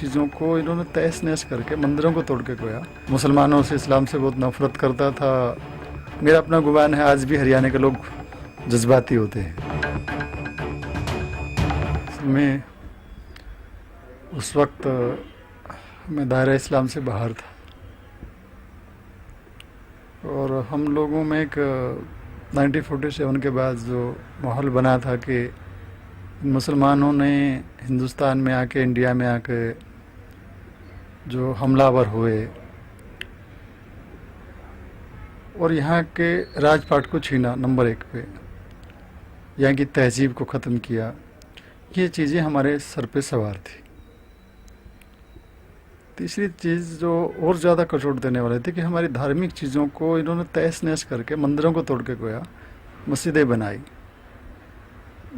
चीज़ों को इन्होंने तहस नहस करके मंदिरों को तोड़ के खोया। मुसलमानों से, इस्लाम से बहुत नफरत करता था। मेरा अपना गुमान है, आज भी हरियाणा के लोग जज्बाती होते हैं। मैं उस वक्त मैं दायरा इस्लाम से बाहर था और हम लोगों में एक 1947 के बाद जो माहौल बना था कि मुसलमानों ने हिंदुस्तान में आके, इंडिया में आके जो हमलावर हुए और यहाँ के राजपाट को छीना नंबर 1 पे, यहाँ की तहजीब को ख़त्म किया, ये चीज़ें हमारे सर पे सवार थी। तीसरी चीज़ जो और ज़्यादा कचोट देने वाली थी कि हमारी धार्मिक चीज़ों को इन्होंने तहस नहस करके मंदिरों को तोड़ के खोया, मस्जिदें बनाई।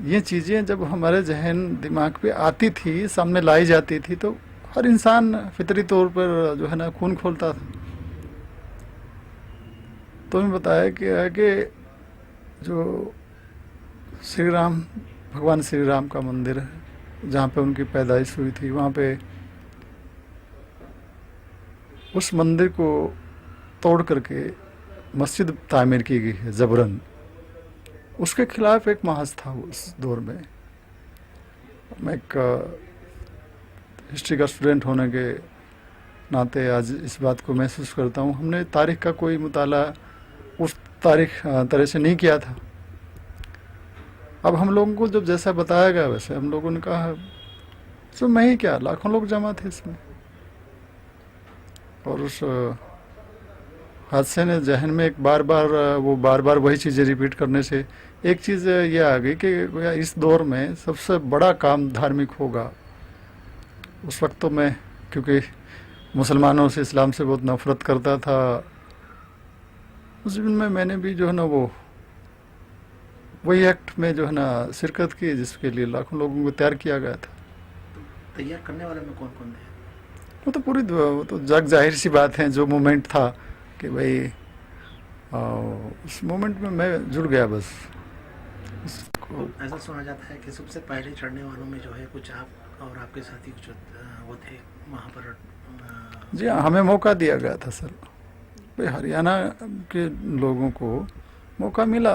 ये चीज़ें जब हमारे जहन दिमाग पे आती थी, सामने लाई जाती थी, तो हर इंसान फितरी तौर पर जो है ना खून खोलता था। तो मैं बताया कि जो श्री राम, भगवान श्री राम का मंदिर है, जहाँ पे उनकी पैदाइश हुई थी, वहाँ पे उस मंदिर को तोड़ करके मस्जिद तामीर की गई है जबरन। उसके खिलाफ एक महाज था उस दौर में। मैं एक हिस्ट्री का स्टूडेंट होने के नाते आज इस बात को महसूस करता हूँ, हमने तारीख का कोई मुताला उस तारीख तरह से नहीं किया था। अब हम लोगों को जब जैसा बताया गया वैसे हम लोगों ने कहा, तो मैं ही क्या, लाखों लोग जमा थे इसमें। और उस हादसे ने जहन में एक बार बार वही चीज़ें रिपीट करने से एक चीज़ ये आ गई कि इस दौर में सबसे बड़ा काम धार्मिक होगा। उस वक्त तो मैं, क्योंकि मुसलमानों से, इस्लाम से बहुत नफरत करता था, उस दिन में मैंने भी जो है ना वही एक्ट में जो है ना शिरकत की जिसके लिए लाखों लोगों को तैयार किया गया था। तैयार करने वाले में कौन कौन थे? वो तो जग जाहिर सी बात है, जो मोमेंट था कि भाई उस मोमेंट में मैं जुड़ गया बस। तो ऐसा सुना जाता है कि सबसे पहले चढ़ने वालों में जो है कुछ आप और आपके साथी कुछ वो थे वहाँ पर। जी हाँ, हमें मौका दिया गया था सर। भाई हरियाणा के लोगों को मौका मिला।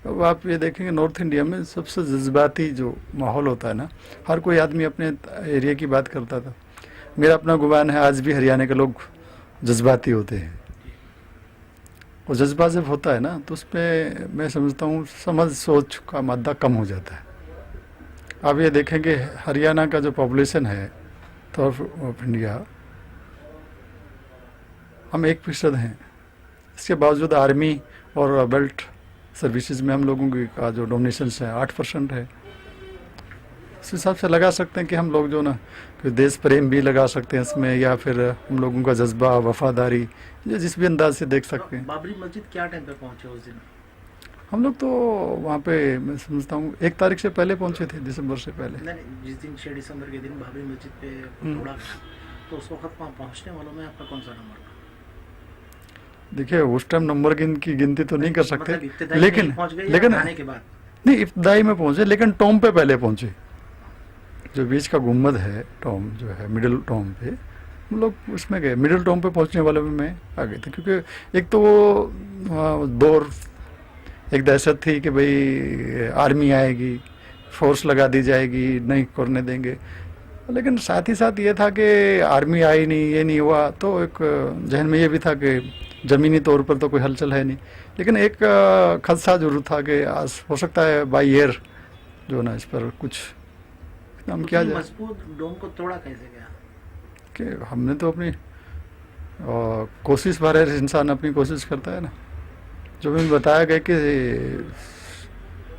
अब आप ये देखेंगे नॉर्थ इंडिया में सबसे जज्बाती जो माहौल होता है ना, हर कोई आदमी अपने एरिया की बात करता था। मेरा अपना गुमान है, आज भी हरियाणा के लोग जज्बाती होते हैं। और जज्बा जब होता है ना तो उसमें मैं समझता हूँ समझ सोच का मादा कम हो जाता है। आप ये देखेंगे हरियाणा का जो पॉपुलेशन है नॉर्थ ऑफ इंडिया, हम 1% हैं। इसके बावजूद आर्मी और बेल्ट सर्विसेज में हम लोगों की का जो डोमिनेशन है 8% है। उस हिसाब से लगा सकते हैं कि हम लोग जो ना कि देश प्रेम भी लगा सकते हैं इसमें, या फिर हम लोगों का जज्बा, वफादारी, ये जिस भी अंदाज से देख सकते हैं। बाबरी मस्जिद क्या टाइम पे पहुंचे उस दिन? हम लोग तो वहाँ पे मैं समझता हूँ 1 तारीख से पहले पहुँचे थे, दिसंबर से पहले। नहीं, जिस दिन 6 दिसंबर के दिन बाबरी मस्जिद पे तोड़ा गया, तो उस वक्त वहाँ पहुँचने वालों में आपका कौन सा नंबर था? देखिए उस टाइम नंबर की गिनती तो नहीं कर सकते, मतलब इब्तिदाई में लेकिन पहुंच गए या लेकिन आने के बाद? नहीं, इब्तदाई में पहुँचे, लेकिन टॉम पे पहले पहुँचे। जो बीच का गुम्बद है, टॉम जो है, मिडिल टॉम पे हम लोग उसमें गए। मिडिल टॉम पे पहुँचने वाले में मैं आ गए थे, क्योंकि एक तो वो दौर एक दहशत थी कि भाई आर्मी आएगी, फोर्स लगा दी जाएगी, नहीं करने देंगे। लेकिन साथ ही साथ ये था कि आर्मी आई नहीं, ये नहीं हुआ, तो एक जहन में ये भी था कि ज़मीनी तौर पर तो कोई हलचल है नहीं। लेकिन एक खदशा जरूर था कि आज हो सकता है बाई एयर जो ना इस पर कुछ हम किया जाए। मजबूत डोम को तोड़ा कैसे गया? कि हमने तो अपनी कोशिश, बार इंसान अपनी कोशिश करता है ना। जो भी बताया गया कि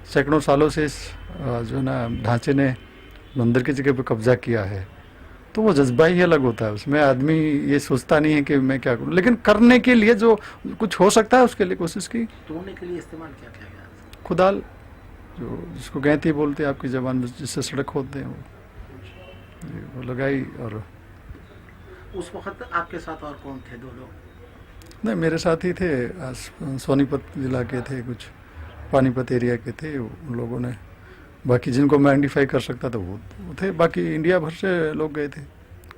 सैकड़ों सालों से इस जो ना ढांचे ने मंदिर की जगह पर कब्जा किया है, तो वो जज्बा ही अलग होता है। उसमें आदमी ये सोचता नहीं है कि मैं क्या करूं, लेकिन करने के लिए जो कुछ हो सकता है उसके लिए कोशिश की। तोड़ने के लिए इस्तेमाल क्या किया गया? खुदाल, जो जिसको गैंती बोलते हैं आपकी जबान में, जिससे सड़क खोदते हैं, वो लगाई। और उस वक्त आपके साथ और कौन थे? 2 लोग? नहीं, मेरे साथ ही थे, सोनीपत जिला के थे, कुछ पानीपत एरिया के थे। उन लोगों ने, बाकी जिनको मैं आइडेंटिफाई कर सकता था वो थे, बाकी इंडिया भर से लोग गए थे।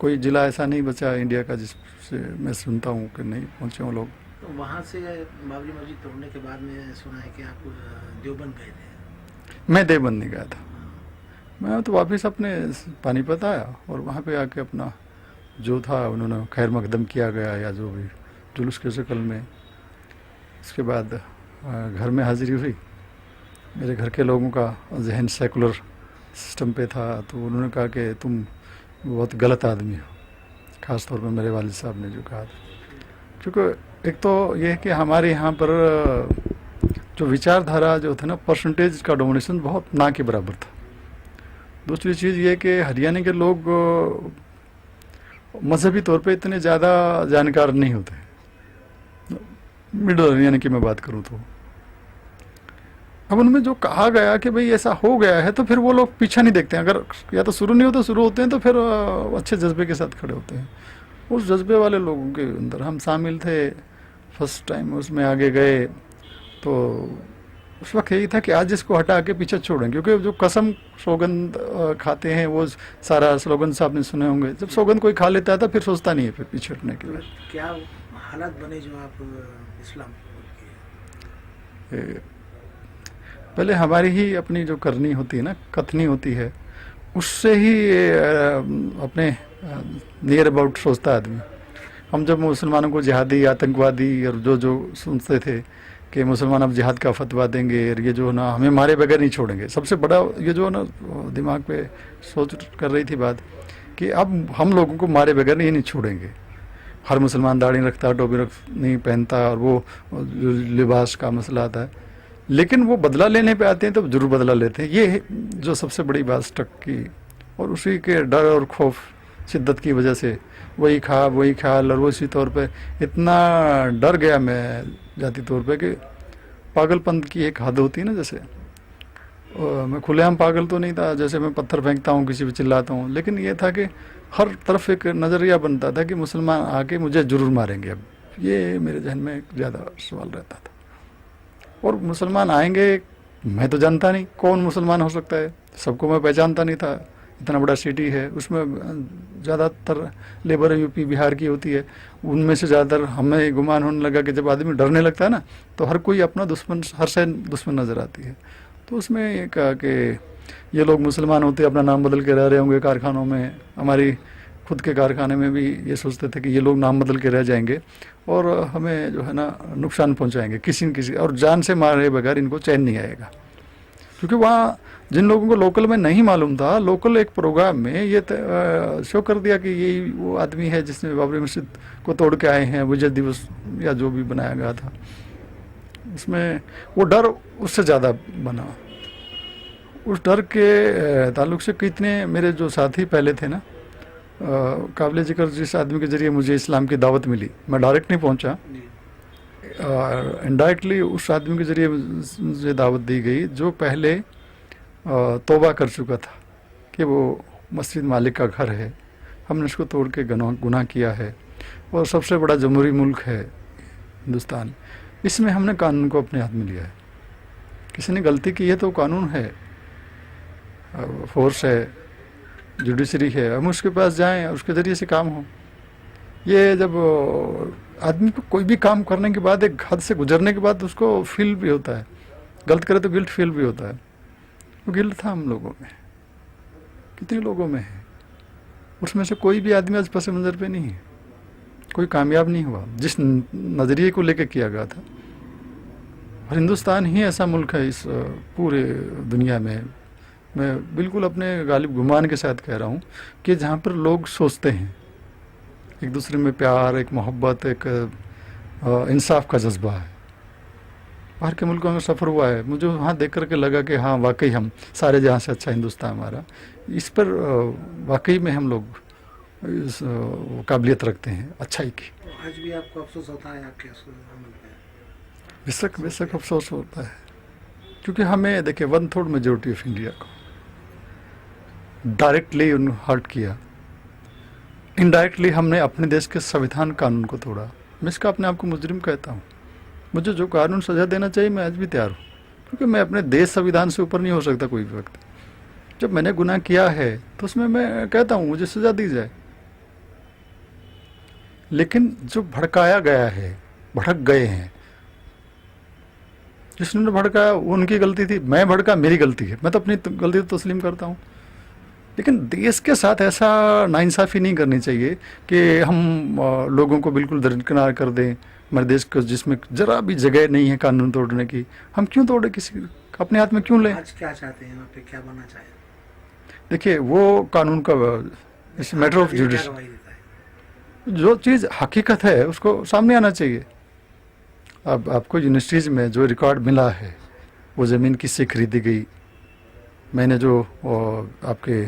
कोई जिला ऐसा नहीं बचा इंडिया का जिससे मैं सुनता हूँ कि नहीं पहुँचे वो लोग। तो वहाँ से बाबरी मस्जिद तोड़ने के बाद में सुना है कि आप देवबंद गए थे। मैं देवबंद नहीं गया था, मैं तो वापस अपने पानीपत आया और वहाँ पे आके अपना जो था उन्होंने खैर मकदम किया गया या जो भी जुलूस के शक्ल में। उसके बाद घर में हाजिरी हुई। मेरे घर के लोगों का जहन सेकुलर सिस्टम पे था, तो उन्होंने कहा कि तुम बहुत गलत आदमी हो, ख़ास तौर पे मेरे वालिद साहब ने जो कहा था। क्योंकि एक तो ये है कि हमारे यहाँ पर जो विचारधारा जो था ना, परसेंटेज का डोमिनेशन बहुत ना के बराबर था। दूसरी चीज़ ये कि हरियाणा के लोग मजहबी तौर पे इतने ज़्यादा जानकार नहीं होते। मिडल हरियाणा की मैं बात करूँ तो अब उनमें जो कहा गया कि भाई ऐसा हो गया है, तो फिर वो लोग पीछा नहीं देखते हैं। अगर या तो शुरू नहीं हो तो शुरू होते हैं, तो फिर अच्छे जज्बे के साथ खड़े होते हैं। उस जज्बे वाले लोगों के अंदर हम शामिल थे। फर्स्ट टाइम उसमें आगे गए तो उस वक्त यही था कि आज इसको हटा के पीछे छोड़ें, क्योंकि जो कसम सौगंध खाते हैं वो सारा स्लोगन साहब ने सुने होंगे। जब सौगंध कोई खा लेता है तो फिर सोचता नहीं है फिर पीछे हटने के बाद। क्या हालात बने जो आप इस्लाम पहले हमारी ही अपनी जो करनी होती है ना, कथनी होती है, उससे ही अपने नियर अबाउट सोचता आदमी। हम जब मुसलमानों को जिहादी आतंकवादी और जो जो सुनते थे कि मुसलमान अब जिहाद का फतवा देंगे और ये जो ना हमें मारे बगैर नहीं छोड़ेंगे, सबसे बड़ा ये जो ना दिमाग पे सोच कर रही थी बात कि अब हम लोगों को मारे बगैर नहीं छोड़ेंगे। हर मुसलमान दाढ़ी रखता, टोपी नहीं पहनता, और वो लिबास का मसला आता है, लेकिन वो बदला लेने पे आते हैं तो जरूर बदला लेते हैं। ये जो सबसे बड़ी बात स्टक की, और उसी के डर और खौफ शिद्दत की वजह से वही ख्वाब वही ख्याल, और वो इसी तौर पे इतना डर गया मैं जाती तौर पे कि पागलपन की एक हद होती है ना। जैसे मैं खुलेआम पागल तो नहीं था, जैसे मैं पत्थर फेंकता हूँ, किसी पे चिल्लाता हूँ, लेकिन ये था कि हर तरफ एक नज़रिया बनता था कि मुसलमान आके मुझे ज़रूर मारेंगे। अब ये मेरे जहन में ज़्यादा सवाल रहता था। और मुसलमान आएंगे, मैं तो जानता नहीं कौन मुसलमान हो सकता है, सबको मैं पहचानता नहीं था। इतना बड़ा सिटी है, उसमें ज़्यादातर लेबर यूपी बिहार की होती है। उनमें से ज़्यादातर हमें गुमान होने लगा कि जब आदमी डरने लगता है ना, तो हर कोई अपना दुश्मन, हर से दुश्मन नज़र आती है। तो उसमें ये कहा कि ये लोग मुसलमान होते अपना नाम बदल के रह रहे होंगे कारखानों में। हमारी खुद के कारखाने में भी ये सोचते थे कि ये लोग नाम बदल के रह जाएंगे और हमें जो है ना नुकसान पहुंचाएंगे किसी न किसी, और जान से मारे बगैर इनको चैन नहीं आएगा। क्योंकि वहाँ जिन लोगों को लोकल में नहीं मालूम था, लोकल एक प्रोग्राम में ये शो कर दिया कि यही वो आदमी है जिसने बाबरी मस्जिद को तोड़ के आए हैं, विजय दिवस या जो भी बनाया गया था। उसमें वो डर उससे ज़्यादा बना। उस डर के ताल्लुक से कितने मेरे जो साथी पहले थे ना, काबिल जिक्र जिस आदमी के ज़रिए मुझे इस्लाम की दावत मिली, मैं डायरेक्ट नहीं पहुंचा, इनडायरेक्टली उस आदमी के ज़रिए मुझे दावत दी गई जो पहले तौबा कर चुका था कि वो मस्जिद मालिक का घर है, हमने इसको तोड़ के गुनाह किया है, और सबसे बड़ा जमहूरी मुल्क है हिंदुस्तान, इसमें हमने कानून को अपने हाथ में लिया है। किसी ने गलती की है तो कानून है, फोर्स है, जुडिशरी है, हम उसके पास जाएं और उसके ज़रिए से काम हो। ये जब आदमी को कोई भी काम करने के बाद, एक हद से गुजरने के बाद उसको फील भी होता है, गलत करे तो गिल्ट फील भी होता है। वो गिल्ट था हम लोगों में, कितने लोगों में है। उसमें से कोई भी आदमी आज पस मंज़र पे नहीं है, कोई कामयाब नहीं हुआ जिस नज़रिए को लेकर किया गया था। और हिंदुस्तान ही ऐसा मुल्क है इस पूरे दुनिया में, मैं बिल्कुल अपने गालिब गुमान के साथ कह रहा हूँ, कि जहाँ पर लोग सोचते हैं, एक दूसरे में प्यार, एक मोहब्बत, एक इंसाफ का जज्बा है। बाहर के मुल्कों में सफ़र हुआ है, मुझे वहाँ देख करके लगा कि हाँ वाकई हम सारे जहाँ से अच्छा हिंदुस्तान हमारा, इस पर वाकई में हम लोग इस काबिलियत रखते हैं अच्छाई की। तो आज भी आपको अफसोस होता है आपके अमल पे? बेशक बेशक अफसोस होता है, क्योंकि हमें देखिए 1/3 मेजोरिटी ऑफ इंडिया को डायरेक्टली उन्होंने हर्ट किया, इनडायरेक्टली हमने अपने देश के संविधान कानून को तोड़ा। मैं इसका अपने आप को मुजरिम कहता हूँ। मुझे जो कानून सज़ा देना चाहिए मैं आज भी तैयार हूँ, क्योंकि मैं अपने देश संविधान से ऊपर नहीं हो सकता कोई भी वक्त। जब मैंने गुनाह किया है तो उसमें मैं कहता हूँ मुझे सज़ा दी जाए, लेकिन जो भड़काया गया है, भड़क गए हैं, जिसने भड़काया वो उनकी गलती थी, मैं भड़का मेरी गलती है, मैं तो अपनी गलती तो तस्लीम करता हूँ। लेकिन देश के साथ ऐसा नाइंसाफ़ी नहीं करनी चाहिए कि हम लोगों को बिल्कुल दरकिनार कर दें। हमारे देश को जिसमें ज़रा भी जगह नहीं है कानून तोड़ने की, हम क्यों तोड़े, किसी अपने हाथ में क्यों लें? आज क्या चाहते हैं, वहाँ पे क्या बनना चाहें? देखिए वो कानून का इस मैटर ऑफ क्या जुडिश, गवाही देता है? जो चीज़ हकीकत है उसको सामने आना चाहिए। अब आपको यूनिवर्सिटीज़ में जो रिकॉर्ड मिला है, वो ज़मीन किससे खरीदी गई, मैंने जो आपके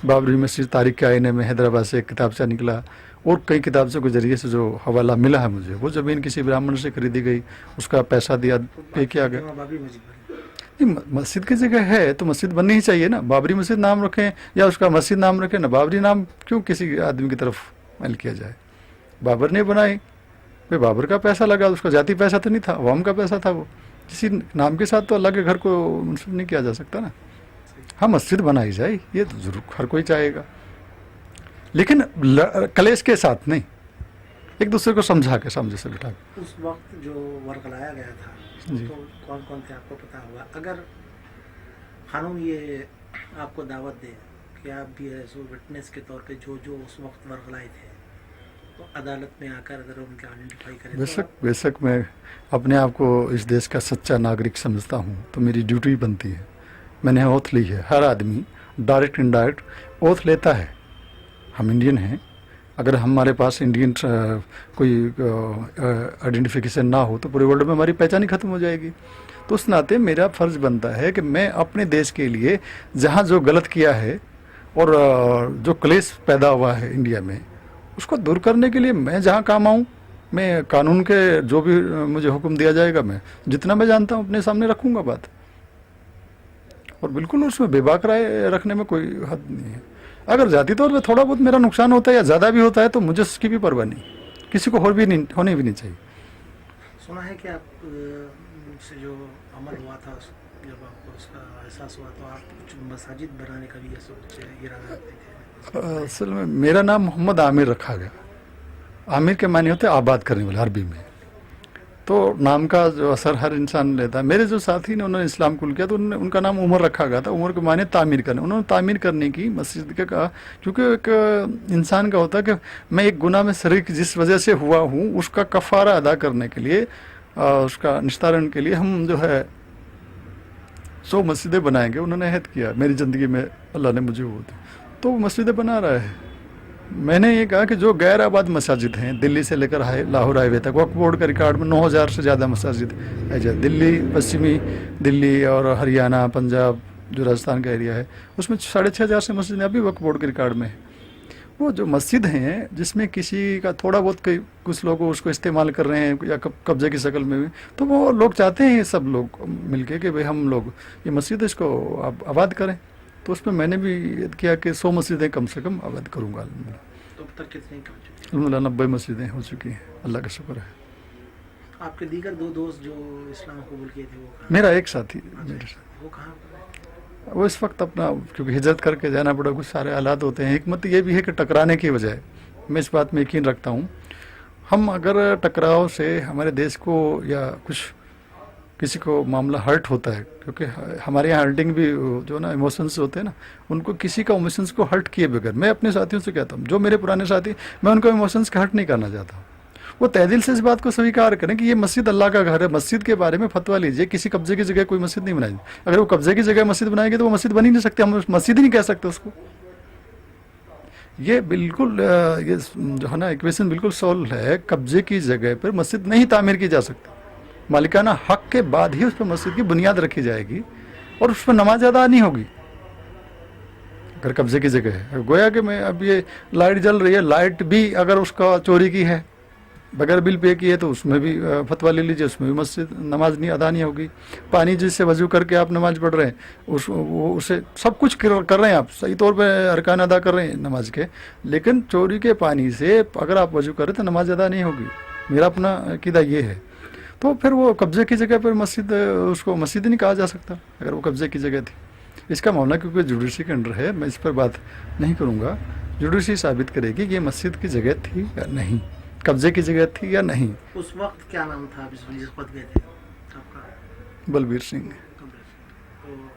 बाबरी मस्जिद तारीख के आईने में हैदराबाद से एक किताबचा निकला और कई किताबों के ज़रिए से जो हवाला मिला है मुझे, वो ज़मीन किसी ब्राह्मण से खरीदी गई, उसका पैसा दिया, पे किया गया। वहाँ बाबरी मस्जिद बनी। नहीं, मस्जिद की जगह है तो मस्जिद बननी ही चाहिए ना। बाबरी मस्जिद नाम रखें या उसका मस्जिद नाम रखें ना, बाबरी नाम क्यों किसी आदमी की तरफ मैल किया जाए? बाबर ने बनाई, भाई बाबर का पैसा लगा, उसका जाति पैसा तो नहीं था, अवाम का पैसा था। वो किसी नाम के साथ तो अल्लाह के घर को मुंसलिक नहीं किया जा सकता ना। हाँ, मस्जिद बनाई जाए ये तो जरूर हर कोई चाहेगा, लेकिन कलेश के साथ नहीं, एक दूसरे को समझा के, सामने से बिठा के। उस वक्त जो वर्गलाया गया था जी। तो कौन कौन थे आपको पता होगा? अगर कानून ये आपको दावत दे कि आप भी एज विटनेस के तौर पे जो जो उस वक्त वर्गलाए थे, तो अदालत में आकर अगर उनके आइडेंटिफाई करें बेशक बेशक मैं अपने आप को इस देश का सच्चा नागरिक समझता हूँ, तो मेरी ड्यूटी बनती है। मैंने ओथ ली है, हर आदमी डायरेक्ट इनडायरेक्ट ओथ लेता है। हम इंडियन हैं, अगर हमारे पास इंडियन कोई आइडेंटिफिकेशन ना हो तो पूरे वर्ल्ड में हमारी पहचान ही खत्म हो जाएगी। तो उस नाते मेरा फ़र्ज़ बनता है कि मैं अपने देश के लिए जहाँ जो गलत किया है और जो क्लेश पैदा हुआ है इंडिया में, उसको दूर करने के लिए मैं जहाँ काम आऊँ, मैं कानून के जो भी मुझे हुक्म दिया जाएगा, मैं जितना मैं जानता हूँ अपने सामने रखूँगा बात, और बिल्कुल उसमें बेबाक राय रखने में कोई हद नहीं है। अगर जाती तौर पे थोड़ा बहुत मेरा नुकसान होता है या ज़्यादा भी होता है तो मुझे उसकी भी परवाह नहीं, किसी को और भी नहीं होनी भी नहीं चाहिए। सुना है कि आप से जो अमल हुआ था, जब आपको उसका एहसास हुआ तो आप कुछ मसाजिद बनाने का भी ऐसा कुछ इरादा रखते थे? असल में मेरा नाम मोहम्मद आमिर रखा गया। आमिर के माने होते आबाद करने वाले अरबी में, तो नाम का जो असर हर इंसान लेता है। मेरे जो साथी ने उन्होंने इस्लाम कबूल किया तो उनका नाम उमर रखा गया था। उमर के माने तामीर करने, उन्होंने तामीर करने की मस्जिद का कहा, क्योंकि एक इंसान का होता है कि मैं एक गुनाह में शरीक जिस वजह से हुआ हूँ उसका कफ़ारा अदा करने के लिए, उसका निस्तारण के लिए हम जो है 100 मस्जिदें बनाएंगे। उन्होंने अहद किया, मेरी ज़िंदगी में अल्लाह ने मुझे वो दी, तो वो मस्जिदें बना रहा है। मैंने ये कहा कि जो गैर आबाद मसाजिद हैं, दिल्ली से लेकर लाहौर हाईवे तक, वक्फ बोर्ड का रिकॉर्ड में 9000 से ज़्यादा मसाजिद है। दिल्ली, पश्चिमी दिल्ली और हरियाणा, पंजाब, जो राजस्थान का एरिया है, उसमें 6500 से मस्जिदें अभी वक्फ बोर्ड के रिकॉर्ड में है। वो जो मस्जिद हैं जिसमें किसी का थोड़ा बहुत कुछ लोग उसको इस्तेमाल कर रहे हैं या कब्जे की शक्ल में भी, तो वो लोग चाहते हैं सब लोग मिलके कि भाई हम लोग ये मस्जिद इसको आबाद करें। तो उसमें मैंने भी किया कि 100 मस्जिदें कम से कम आबाद करूँगा। तो अब तक कितनी कर चुके हैं? अलहमदिल्ला 90 मस्जिदें हो चुकी हैं, अल्लाह का शुक्र है। आपके दीगर 2 दोस्त जो इस्लाम कबूल किए थे वो कहाँ? मेरा एक साथी, मेरे साथ वो कहाँ? वो इस वक्त अपना, क्योंकि हिजरत करके जाना पड़ा, कुछ सारे हालात होते हैं। हिकमत ये भी है कि टकराने की बजाय, मैं इस बात में यकीन रखता हूँ, हम अगर टकराव से हमारे देश को या कुछ किसी को मामला हर्ट होता है, क्योंकि हमारे यहाँ हर्टिंग भी जो ना इमोशंस होते हैं ना, उनको किसी का इमोशंस को हर्ट किए बगैर, मैं अपने साथियों से कहता हूँ, जो मेरे पुराने साथी, मैं उनको इमोशंस का हर्ट नहीं करना चाहता हूँ। वो तहदिल से इस बात को स्वीकार करें कि ये मस्जिद अल्लाह का घर है। मस्जिद के बारे में फतवा लीजिए, किसी कब्जे की जगह कोई मस्जिद नहीं बनाएगी। अगर वो कब्जे की जगह मस्जिद बनाएगी तो वो मस्जिद बन ही नहीं सकती, हम मस्जिद ही नहीं कह सकते उसको। ये बिल्कुल ये जो है ना इक्वेशन बिल्कुल सॉल्व है। कब्जे की जगह पर मस्जिद नहीं तामीर की जा सकती, मालिकाना हक के बाद ही उस पर मस्जिद की बुनियाद रखी जाएगी और उस पर नमाज अदा नहीं होगी। अगर कब्जे की जगह है, गोया कि मैं अब ये लाइट जल रही है, लाइट भी अगर उसका चोरी की है, बगैर बिल पे की है, तो उसमें भी फतवा ले लीजिए, उसमें भी मस्जिद नमाज नहीं अदा नहीं होगी। पानी जिससे वजू करके आप नमाज पढ़ रहे हैं, उसे सब कुछ कर रहे हैं आप, सही तौर पे अरकान अदा कर रहे हैं नमाज के, लेकिन चोरी के पानी से अगर आप वजू करें तो नमाज अदा नहीं होगी। मेरा अपना अकीदा ये है। तो फिर वो कब्जे की जगह पर मस्जिद, उसको मस्जिद नहीं कहा जा सकता अगर वो कब्जे की जगह थी। इसका मामला क्योंकि जुडिशरी के अंडर है, मैं इस पर बात नहीं करूँगा। जुडिशरी साबित करेगी कि ये मस्जिद की जगह थी या नहीं। कब्जे की जगह थी या नहीं। उस वक्त क्या नाम था जिस वक्त गए थे आपका? बलबीर सिंह। कब्र। तो